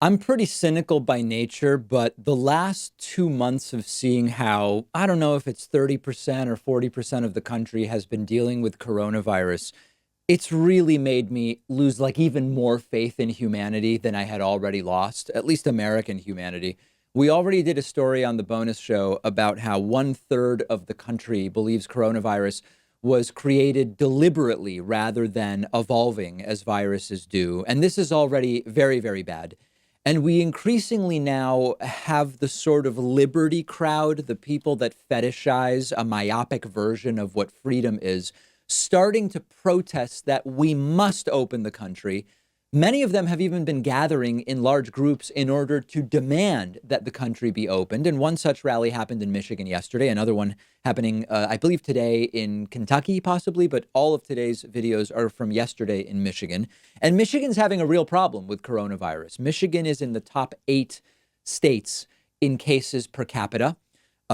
I'm pretty cynical by nature, but the last 2 months of seeing how, I don't know if it's 30% or 40% of the country has been dealing with coronavirus, it's really made me lose like even more faith in humanity than I had already lost, at least American humanity. We already did a story on the bonus show about how 1/3 of the country believes coronavirus was created deliberately rather than evolving as viruses do. And this is already very, very bad. And we increasingly now have the sort of liberty crowd, the people that fetishize a myopic version of what freedom is, starting to protest that we must open the country. Many of them have even been gathering in large groups in order to demand that the country be opened. And one such rally happened in Michigan yesterday, another one happening, I believe, today in Kentucky, possibly. But all of today's videos are from yesterday in Michigan. And Michigan's having a real problem with coronavirus. Michigan is in the top 8 states in cases per capita.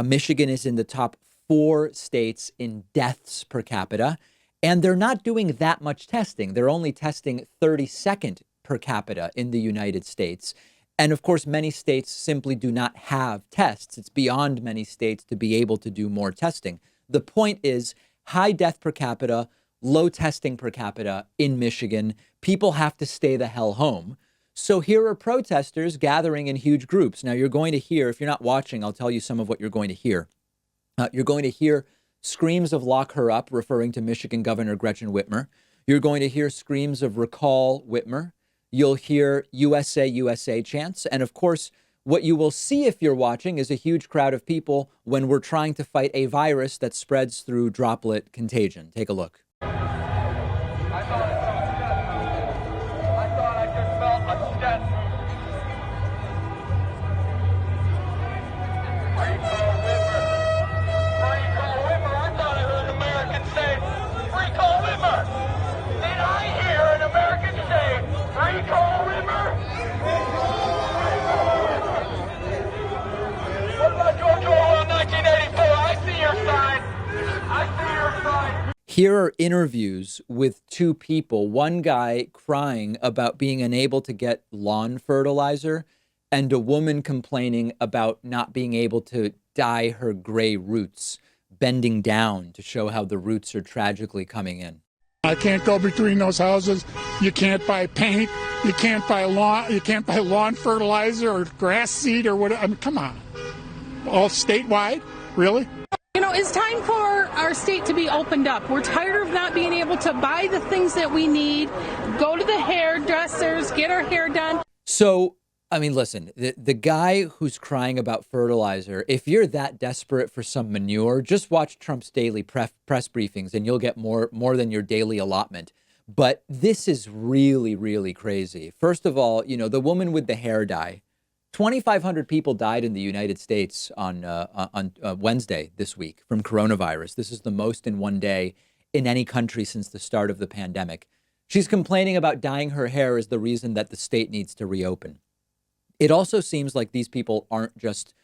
Michigan is in the top 4 states in deaths per capita. And they're not doing that much testing. They're only testing 32nd per capita in the United States. And of course, many states simply do not have tests. It's beyond many states to be able to do more testing. The point is high death per capita, low testing per capita in Michigan. People have to stay the hell home. So here are protesters gathering in huge groups. Now, you're going to hear, if you're not watching, I'll tell you some of what you're going to hear. You're going to hear screams of lock her up, referring to Michigan Governor Gretchen Whitmer. You're going to hear screams of recall Whitmer. You'll hear USA, USA chants. And of course, what you will see if you're watching is a huge crowd of people when we're trying to fight a virus that spreads through droplet contagion. Take a look. I just felt a death. Recall Whitmer. Recall Whitmer. I thought I heard an American say, recall Whitmer. Did I hear an American say, recall Whitmer? What about George Orwell 1984? I see your sign. I see your sign. Here are interviews with two people, one guy crying about being unable to get lawn fertilizer and a woman complaining about not being able to dye her gray roots, bending down to show how the roots are tragically coming in. I can't go between those houses. You can't buy paint. You can't buy lawn fertilizer or grass seed or whatever. I mean, come on. All statewide? Really? You know, it's time for our state to be opened up. We're tired of not being able to buy the things that we need, go to the hairdressers, get our hair done. So, I mean, listen, the guy who's crying about fertilizer, if you're that desperate for some manure, just watch Trump's daily press briefings and you'll get more than your daily allotment. But this is really, really crazy. First of all, you know, the woman with the hair dye, 2,500 people died in the United States on Wednesday this week from coronavirus. This is the most in one day in any country since the start of the pandemic. She's complaining about dyeing her hair as the reason that the state needs to reopen. It also seems like these people aren't just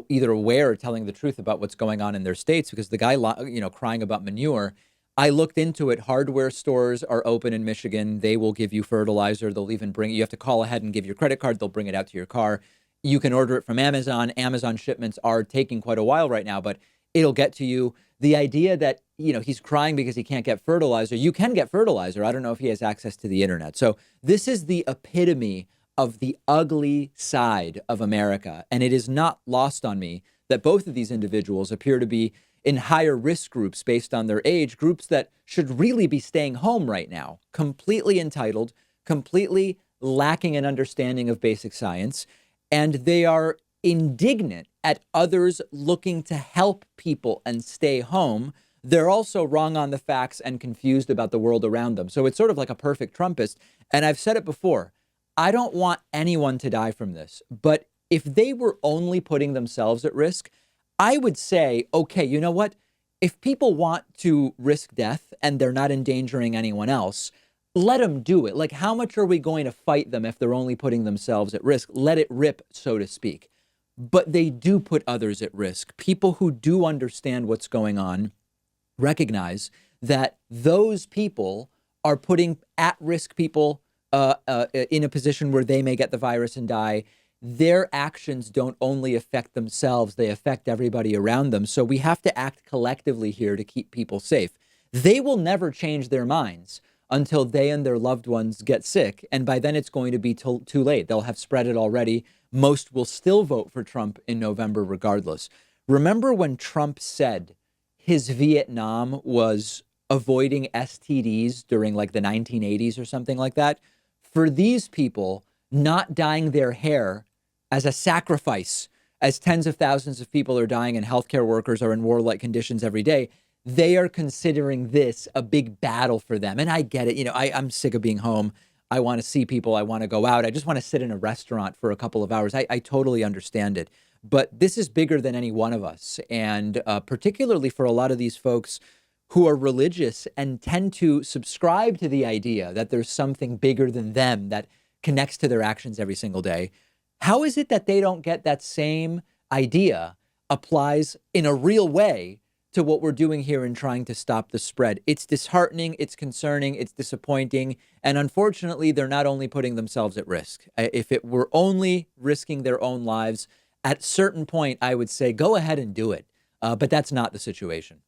either aware or telling the truth about what's going on in their states, because the guy, you know, crying about manure, I looked into it. Hardware stores are open in Michigan. They will give you fertilizer. They'll even bring it. You have to call ahead and give your credit card. They'll bring it out to your car. You can order it from Amazon. Amazon shipments are taking quite a while right now, but it'll get to you. The idea that, you know, he's crying because he can't get fertilizer. You can get fertilizer. I don't know if he has access to the internet. So this is the epitome of the ugly side of America. And it is not lost on me that both of these individuals appear to be in higher risk groups based on their age, groups that should really be staying home right now, completely entitled, completely lacking an understanding of basic science. And they are indignant at others looking to help people and stay home. They're also wrong on the facts and confused about the world around them. So it's sort of like a perfect Trumpist. And I've said it before, I don't want anyone to die from this. But if they were only putting themselves at risk, I would say, okay, you know what? If people want to risk death and they're not endangering anyone else, let them do it. Like, how much are we going to fight them if they're only putting themselves at risk? Let it rip, so to speak. But they do put others at risk. People who do understand what's going on recognize that those people are putting at-risk people in a position where they may get the virus and die, their actions don't only affect themselves, they affect everybody around them. So we have to act collectively here to keep people safe. They will never change their minds until they and their loved ones get sick. And by then it's going to be too late. They'll have spread it already. Most will still vote for Trump in November regardless. Remember when Trump said his Vietnam was avoiding STDs during like the 1980s or something like that? For these people, not dyeing their hair as a sacrifice, as tens of thousands of people are dying and healthcare workers are in warlike conditions every day, they are considering this a big battle for them. And I get it. You know, I'm sick of being home. I want to see people. I want to go out. I just want to sit in a restaurant for a couple of hours. I totally understand it. But this is bigger than any one of us. And particularly for a lot of these folks who are religious and tend to subscribe to the idea that there's something bigger than them that connects to their actions every single day. How is it that they don't get that same idea applies in a real way to what we're doing here in trying to stop the spread? It's disheartening, it's concerning, it's disappointing. And unfortunately, they're not only putting themselves at risk. If it were only risking their own lives, at a certain point, I would say, go ahead and do it. But that's not the situation.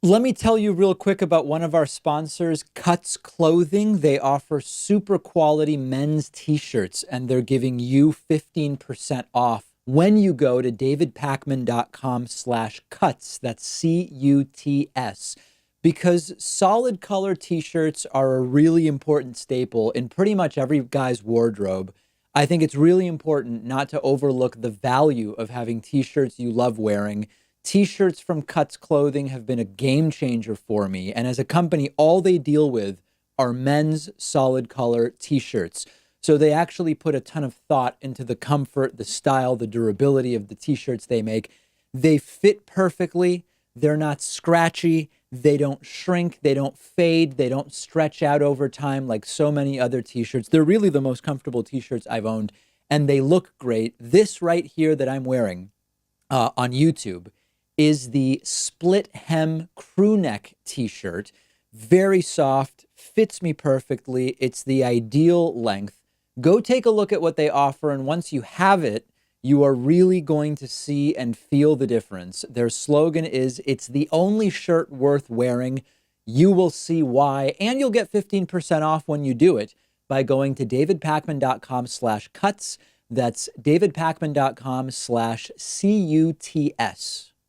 Let me tell you real quick about one of our sponsors, Cuts Clothing. They offer super quality men's t-shirts, and they're giving you 15% off when you go to davidpakman.com/cuts. That's CUTS. Because solid color t-shirts are a really important staple in pretty much every guy's wardrobe. I think it's really important not to overlook the value of having t-shirts you love wearing. T-shirts from Cuts Clothing have been a game changer for me. And as a company, all they deal with are men's solid color t-shirts. So they actually put a ton of thought into the comfort, the style, the durability of the t-shirts they make. They fit perfectly. They're not scratchy. They don't shrink. They don't fade. They don't stretch out over time like so many other t-shirts. They're really the most comfortable t-shirts I've owned, and they look great. This right here that I'm wearing on YouTube is the split hem crew neck t-shirt. Very soft, fits me perfectly. It's the ideal length. Go take a look at what they offer, and once you have it, you are really going to see and feel the difference. Their slogan is, "It's the only shirt worth wearing." You will see why, and you'll get 15% off when you do it by going to davidpakman.com/cuts. That's davidpakman.com/CUTS.